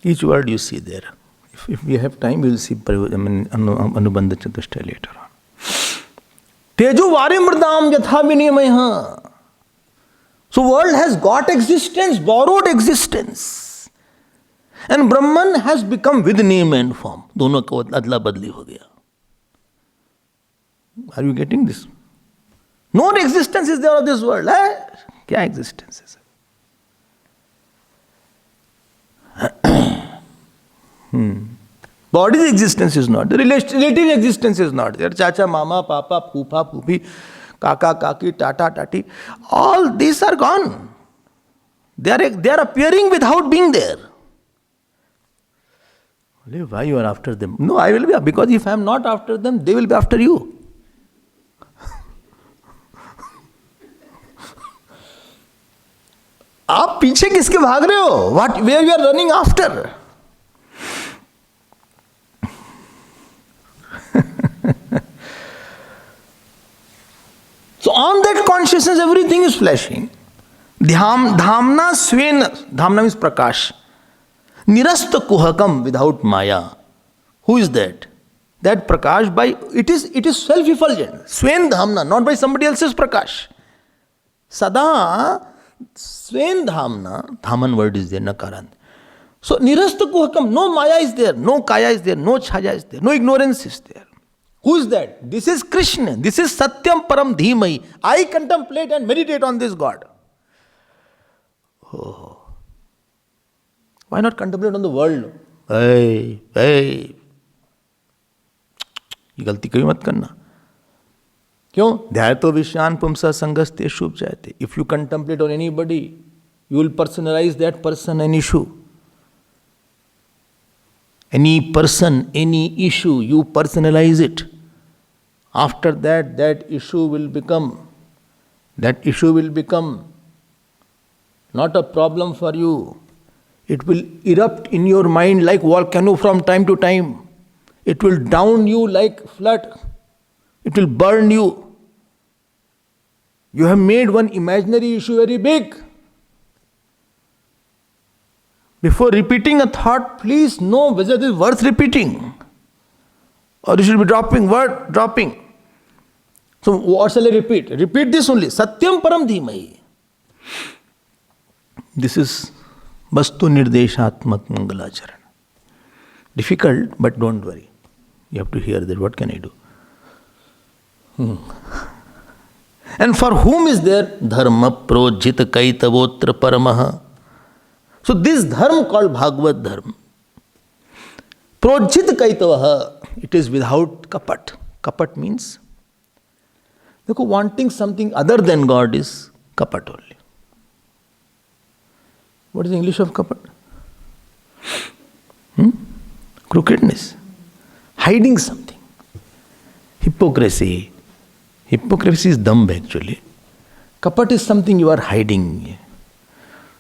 Each word you see there. If we have time, we will see Anubandha Chatushtaya later on. Tejo Varimrdam Yatha Viniyamayaha. So world has got existence, borrowed existence. And Brahman has become with name and form. Dono ka adla badli ho gaya. Are you getting this? No existence is there of this world. Kya existence is? Body's existence is not. The relative existence is not there. Chacha, mama, papa, poopa, poopi, kaka, kaki, tata, tati. All these are gone. They are appearing without being there. Why you are after them? No, I will be, because if I am not after them, they will be after you. आप पीछे किसके भाग रहे हो? Where you are running after? So on that consciousness, everything is flashing. Dhamna svena. Dhamna means prakash. Nirasta kuhakam, without maya. Who is that? That prakash, it is self-effulgent. Swen dhamna, not by somebody else's prakash. Sada Sven Dhamna, Dhaman word is there, Nakarant. So Nirasta Kuhakam, no Maya is there, no Kaya is there, no Chaya is there, no ignorance is there. Who is that? This is Krishna. This is Satyam Param Dhimai. I contemplate and meditate on this God. Oh. Why not contemplate on the world? Hey, hey. ये गलती कभी मत करना. क्यों? ध्यायतो विषयान पुंसा संगस्ते शुभ जायते. If you contemplate on anybody, you will personalize that person and issue. Any person, any issue, you personalize it. After that, that issue will become not a problem for you. It will erupt in your mind like volcano from time to time. It will down you like flood. It will burn you. You have made one imaginary issue very big. Before repeating a thought, please know whether it is worth repeating. Or you should be dropping. So what shall I repeat? Repeat this only. Satyam Param Dhimai. This is Vastu Nirdeshatmak Mangalacharan. Difficult, but don't worry. You have to hear that. What can I do? And for whom is there? Dharma projit kaitavotra paramaha. So this dharma called Bhagavad dharma. Projit kaitavaha. It is without kapat. Kapat means wanting something other than God is kapat only. What is the English of kapat? Crookedness. Hiding something. Hypocrisy. Hypocrisy is dumb actually. Kapat is something you are hiding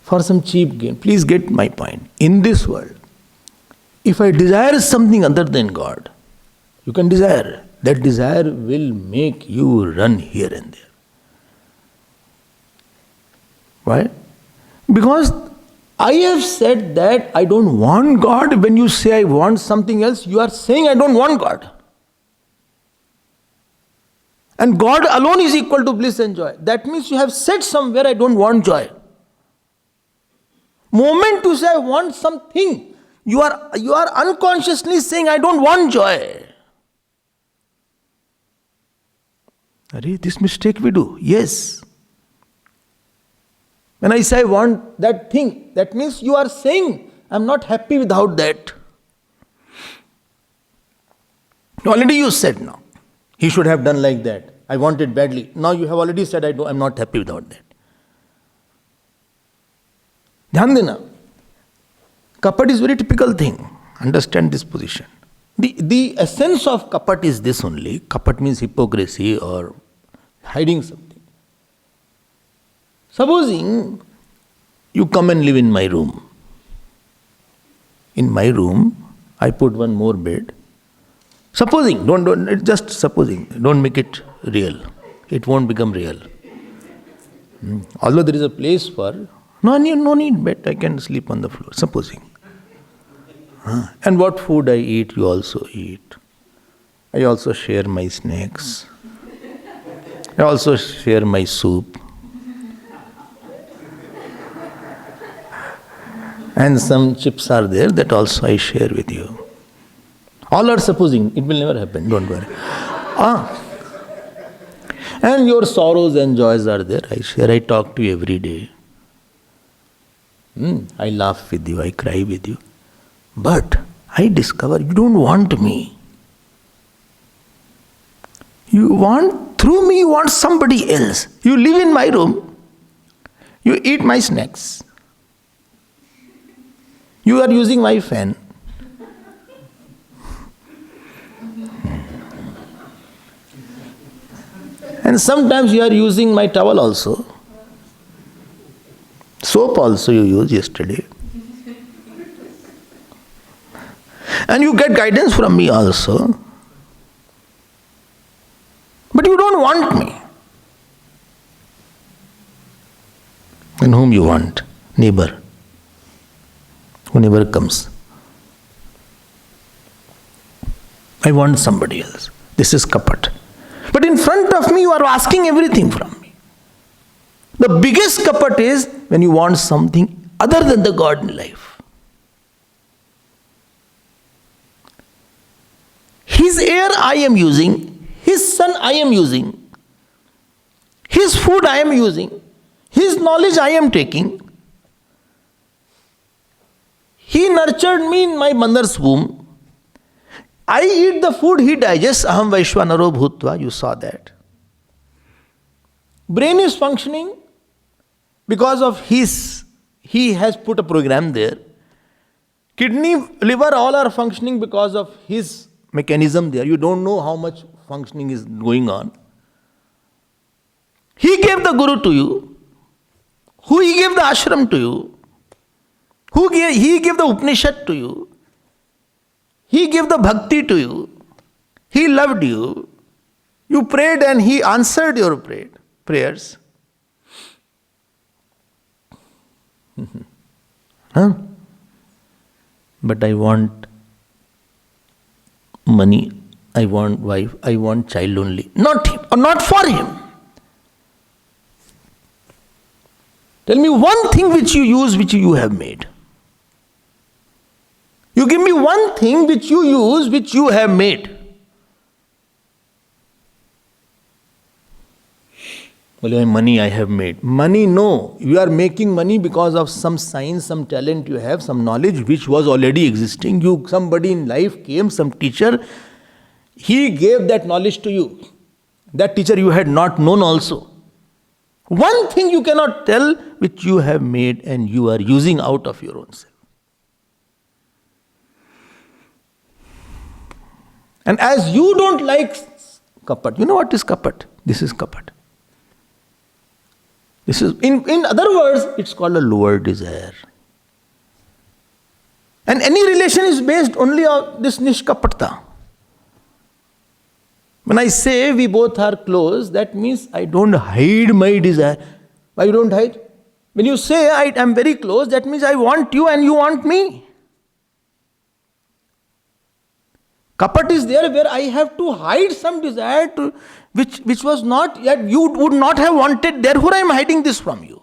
for some cheap gain. Please get my point. In this world, if I desire something other than God, you can desire. That desire will make you run here and there. Why? Because I have said that I don't want God. When you say I want something else, you are saying I don't want God. And God alone is equal to bliss and joy. That means you have said somewhere I don't want joy. Moment you say I want something, you are unconsciously saying I don't want joy. This mistake we do. Yes. When I say I want that thing, that means you are saying I am not happy without that. Already you said now. He should have done like that. I want it badly. Now you have already said I am not happy without that. Dhyan dena. Kapat is very typical thing. Understand this position. The essence of kapat is this only. Kapat means hypocrisy or hiding something. Supposing you come and live in my room. In my room, I put one more bed. Supposing, just supposing, don't make it real. It won't become real. Although there is a place for, no need bed, I can sleep on the floor, supposing. And what food I eat, you also eat. I also share my snacks. I also share my soup. And some chips are there that also I share with you. All are supposing, it will never happen, don't worry. And your sorrows and joys are there, I share, I talk to you every day. I laugh with you, I cry with you. But I discover you don't want me. Through me you want somebody else. You live in my room, you eat my snacks. You are using my fan. And sometimes you are using my towel also. Soap also you used yesterday. And you get guidance from me also. But you don't want me. And whom you want? Neighbor. Who never comes. I want somebody else. This is kapat. But in front of me you are asking everything from me. The biggest kapat is when you want something other than the God in life. His air I am using, his sun I am using, his food I am using, his knowledge I am taking. He nurtured me in my mother's womb. I eat the food he digests. Aham Vaishwanaro Bhutva. You saw that. Brain is functioning because of he has put a program there. Kidney, liver, all are functioning because of his mechanism there. You don't know how much functioning is going on. He gave the Guru to you. He gave the ashram to you. He gave the Upanishad to you. He gave the bhakti to you. He loved you. You prayed and he answered your prayers. Huh? But I want money, I want wife, I want child only. Not him, or not for him. Tell me one thing which you use, which you have made. You give me one thing which you use, which you have made. Well, money I have made. Money, no. You are making money because of some science, some talent you have, some knowledge which was already existing. Somebody in life came, some teacher, he gave that knowledge to you. That teacher you had not known also. One thing you cannot tell which you have made and you are using out of your own self. And as you don't like kapat, you know what is kapat? This is kapat. This is, in other words, it's called a lower desire. And any relation is based only on this nishkapatta. When I say we both are close, that means I don't hide my desire. Why you don't hide? When you say I am very close, that means I want you and you want me. Kapat is there where I have to hide some desire to which was not yet, you would not have wanted, therefore I am hiding this from you.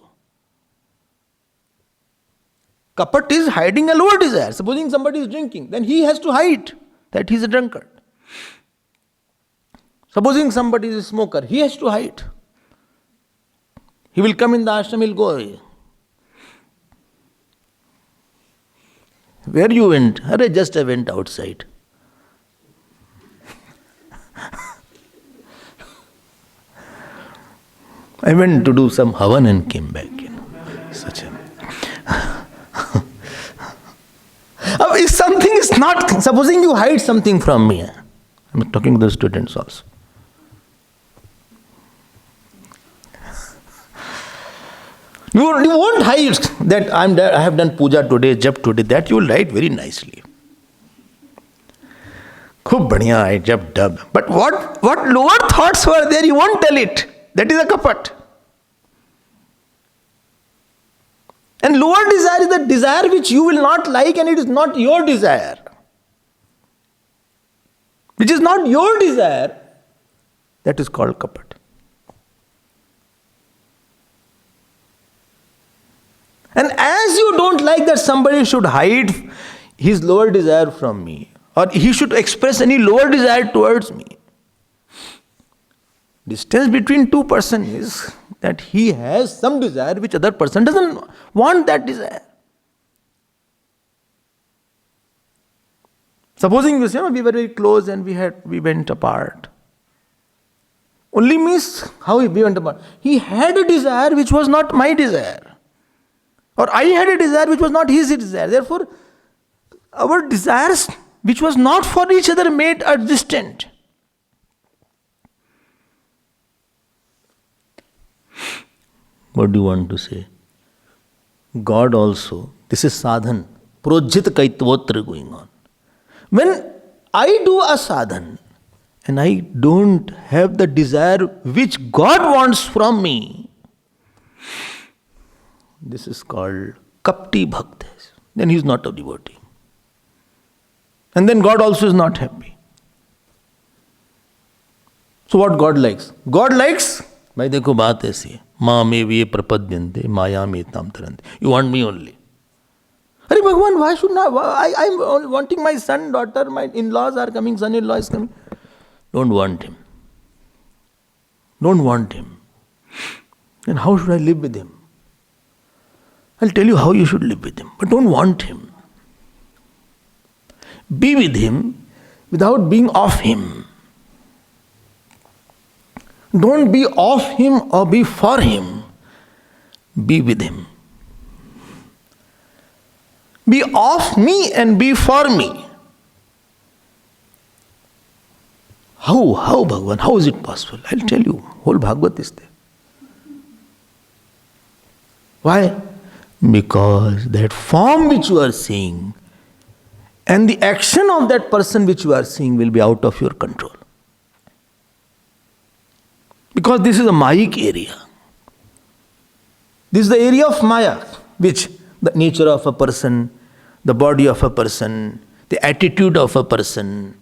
Kapat is hiding a lower desire. Supposing somebody is drinking, then he has to hide that he is a drunkard. Supposing somebody is a smoker, he has to hide. He will come in the ashram, he will go away. Where you went? I just went outside. I went to do some havan and came back, Such a... If something is not... Supposing you hide something from me. I'm talking to the students also. You won't hide that I have done puja today, jap today. That you will write very nicely. Khub badhiya, I jap dab. But what lower thoughts were there, you won't tell it. That is a kapat. And lower desire is the desire which you will not like and it is not your desire. Which is not your desire. That is called kapat. And as you don't like that somebody should hide his lower desire from me, or he should express any lower desire towards me, distance between two persons is that he has some desire which other person doesn't want that desire. Supposing we say we were very close and we went apart. Only means how we went apart. He had a desire which was not my desire. Or I had a desire which was not his desire. Therefore, our desires which was not for each other made us distant. What do you want to say? God also, this is sadhan, projit kaitvotra going on. When I do a sadhan and I don't have the desire which God wants from me, this is called kapti bhakta. Then he is not a devotee. And then God also is not happy. So what God likes? God likes भाई देखो बात ऐसी है, माँ में ये प्रपद्यन्ते माया में ताम तरन्ते, यू वांट मी ओनली. अरे भगवान, why should not, I am wanting my son, daughter, my in-laws are coming, son-in-law is coming. Don't want him. Don't want him. Then how should I live with him? I'll tell you how you should live with him, but don't want him. Be with him without being of him. Don't be of him or be for him. Be with him. Be of me and be for me. How Bhagavan? How is it possible? I'll tell you. Whole Bhagavad is there. Why? Because that form which you are seeing and the action of that person which you are seeing will be out of your control. Because this is a Mayic area. This is the area of Maya, which the nature of a person, the body of a person, the attitude of a person.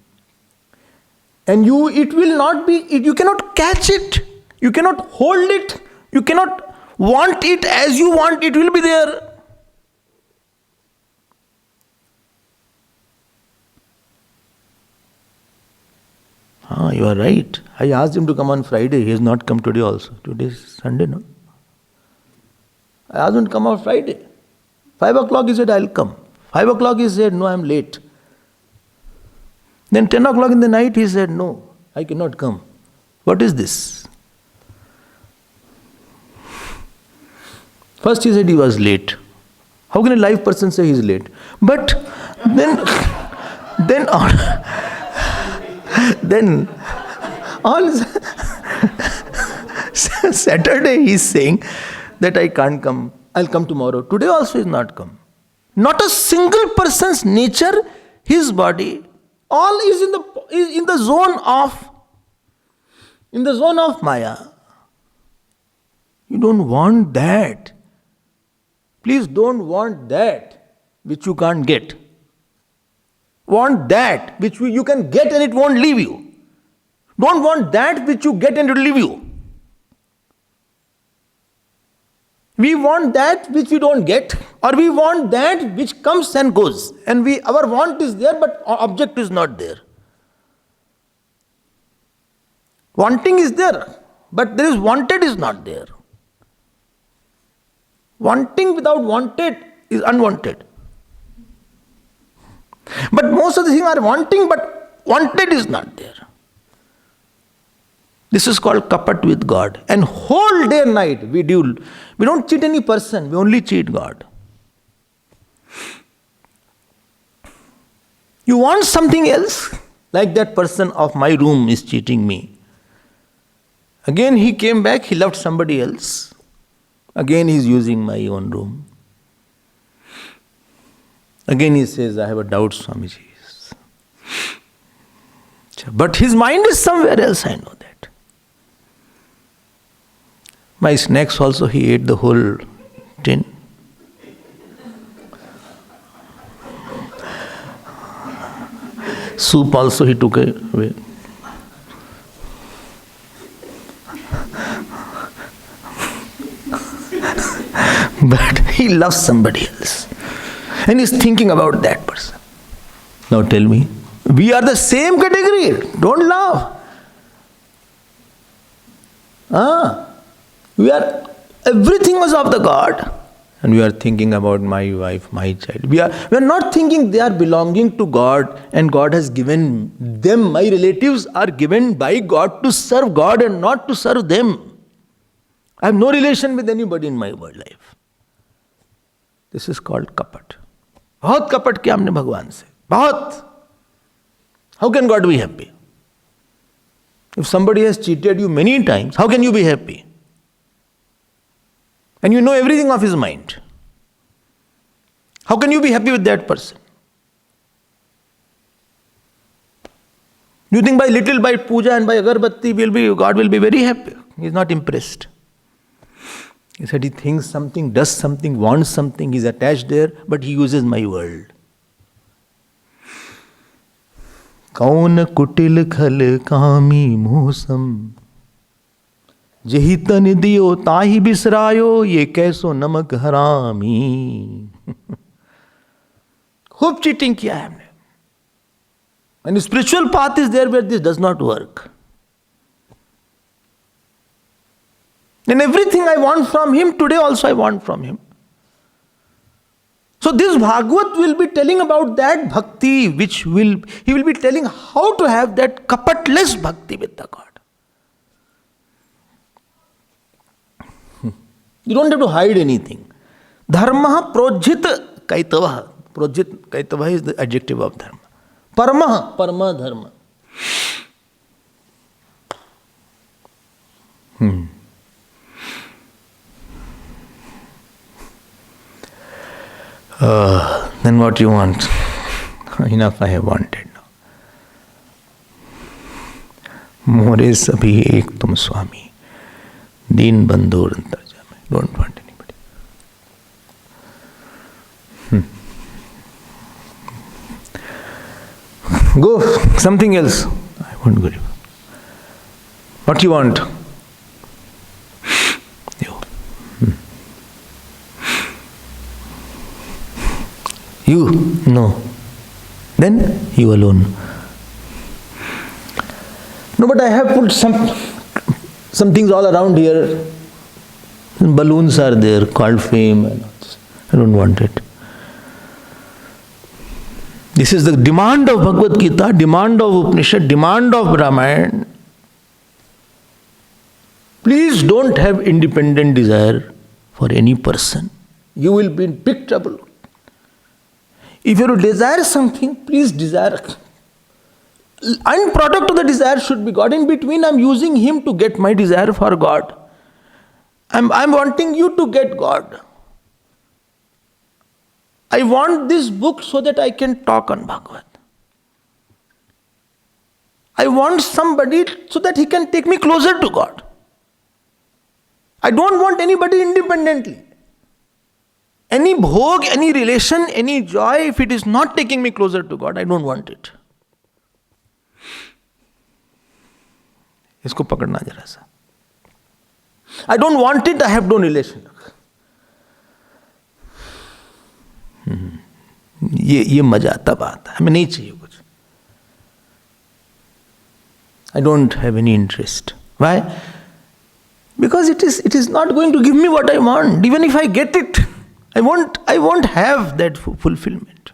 And it will not be, you cannot catch it, you cannot hold it, you cannot want it as you want, it will be there. You are right. I asked him to come on Friday. He has not come today also. Today is Sunday, no? I asked him to come on Friday. 5 o'clock he said, I'll come. 5 o'clock he said, no, I'm late. Then 10 o'clock in the night he said, no, I cannot come. What is this? First he said he was late. How can a live person say he is late? But then on Saturday he is saying that I can't come. I'll come tomorrow. Today also he is not come. Not a single person's nature, his body, all is in the zone of Maya. You don't want that. Please don't want that which you can't get. Want that which you can get and it won't leave you. Don't want that which you get and it will leave you. We want that which we don't get, or we want that which comes and goes. And our want is there, but our object is not there. Wanting is there, but there is wanted is not there. Wanting without wanted is unwanted. But most of the things are wanting, but wanted is not there. This is called kapat with God. And whole day and night we don't cheat any person, we only cheat God. You want something else? Like that person of my room is cheating me. Again he came back, he loved somebody else. Again he is using my own room. Again he says, I have a doubt, Swamiji. But his mind is somewhere else, I know that. My snacks also, he ate the whole tin. Soup also he took away. But he loves somebody else. And he's thinking about that person. Now tell me, we are the same category. Don't laugh. Everything was of the God. And we are thinking about my wife, my child. We are not thinking they are belonging to God and God has given them. My relatives are given by God to serve God and not to serve them. I have no relation with anybody in my world life. This is called kapat. बहुत कपट किया हमने भगवान से, बहुत. How can God be happy? If somebody has cheated you many times, how can you be happy? And you know everything of his mind. How can you be happy with that person? Do you think by puja and by agarbatti God will be very happy? He is not impressed. He said he thinks something, does something, wants something, he's attached there, but he uses my world. Kaun kutil khal kami mosam. जेहि तन दियो ताहि बिसरायो, ये कैसो नमक हरामी. खूब cheating किया है हमने. And spiritual path is there where this does not work. And everything I want from him, today also I want from him. So this Bhagavat will be telling about that bhakti, he will be telling how to have that kapatless bhakti with the God. You don't have to hide anything. Dharma projit kaitava. Projit kaitava is the adjective of dharma. Parma dharma. Then what you want? Enough I have wanted now. More sabhi ek tum Swami. Deen bandhur antarjami. Don't want anybody. Go, something else. I won't go. What you want? You? No. Then you alone. No, but I have put some things all around here. Balloons are there, called fame. I don't want it. This is the demand of Bhagavad Gita, demand of Upanishad, demand of Ramayana. Please don't have independent desire for any person. You will be in big trouble. If you desire something, please desire. End product of the desire should be God. In between, I am using him to get my desire for God. I am wanting you to get God. I want this book so that I can talk on Bhagavad. I want somebody so that he can take me closer to God. I don't want anybody independently. Any bhog, any relation, any joy, if it is not taking me closer to God, I don't want it. इसको पकड़ना जरा सा. I don't want it, I have no relation. ये मजा तब आता है. हमें नहीं चाहिए कुछ. I don't have any interest. Why? Because it is not going to give me what I want. Even if I get it, I won't have that fulfillment.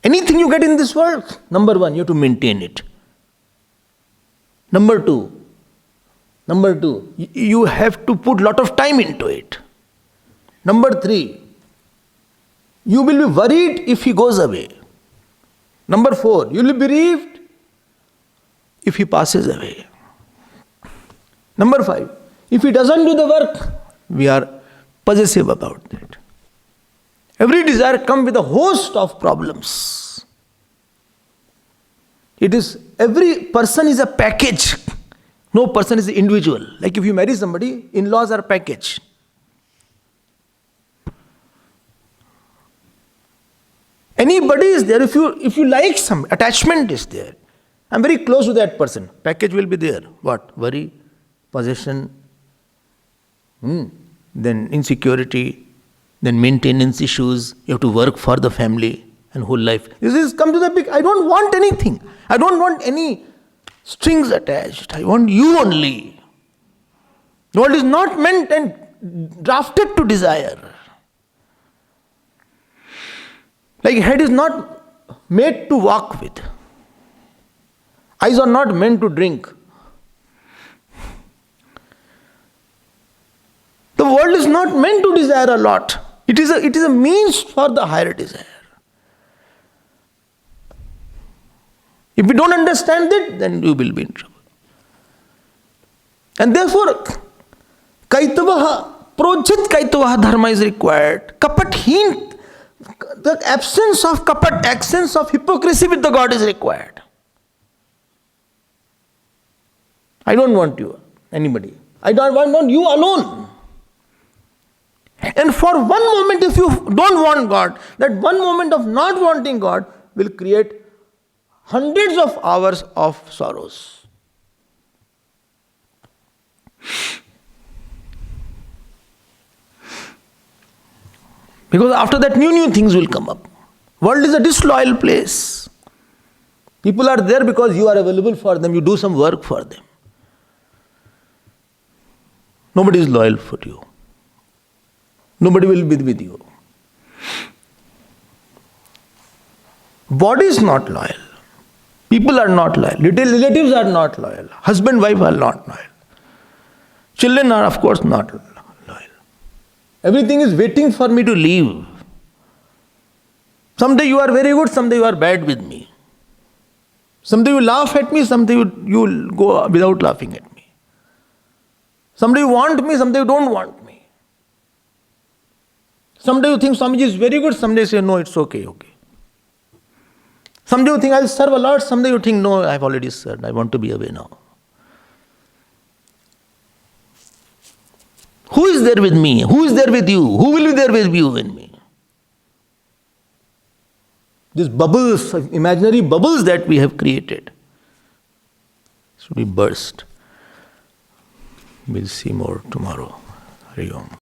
Anything you get in this world, number one, you have to maintain it. Number two, you have to put lot of time into it. Number three, you will be worried if he goes away. Number four, you will be bereaved if he passes away. Number five, if he doesn't do the work, we are possessive about that. Every desire comes with a host of problems. Every person is a package. No person is individual. Like if you marry somebody, in-laws are package. Anybody is there. If you like some, attachment is there. I'm very close to that person. Package will be there. What? Worry, possession, then insecurity, then maintenance issues. You have to work for the family and whole life. This is come to the big. I don't want anything. I don't want any strings attached. I want you only. The world is not meant and drafted to desire. Like head is not made to walk with. Eyes are not meant to drink. The world is not meant to desire a lot. It is a means for the higher desire. If you don't understand it, then you will be in trouble. And therefore, projit kaitavaha dharma is required. Kapathin, the absence of kapat, absence of hypocrisy with the God is required. I don't want you, anybody. I don't want you alone. And for one moment, if you don't want God, that one moment of not wanting God will create hundreds of hours of sorrows. Because after that, new things will come up. World is a disloyal place. People are there because you are available for them. You do some work for them. Nobody is loyal for you. Nobody will be with you. Body is not loyal. People are not loyal. Little relatives are not loyal. Husband, wife are not loyal. Children are, of course, not loyal. Everything is waiting for me to leave. Someday you are very good, someday you are bad with me. Someday you laugh at me, someday you will go without laughing at me. Someday you want me, someday you don't want me. Someday you think Swamiji is very good, someday you say, no, it's okay. Someday you think I'll serve a lot, someday you think, no, I've already served, I want to be away now. Who is there with me? Who is there with you? Who will be there with you and me? These bubbles, imaginary bubbles that we have created, should be burst. We'll see more tomorrow. Hari Om.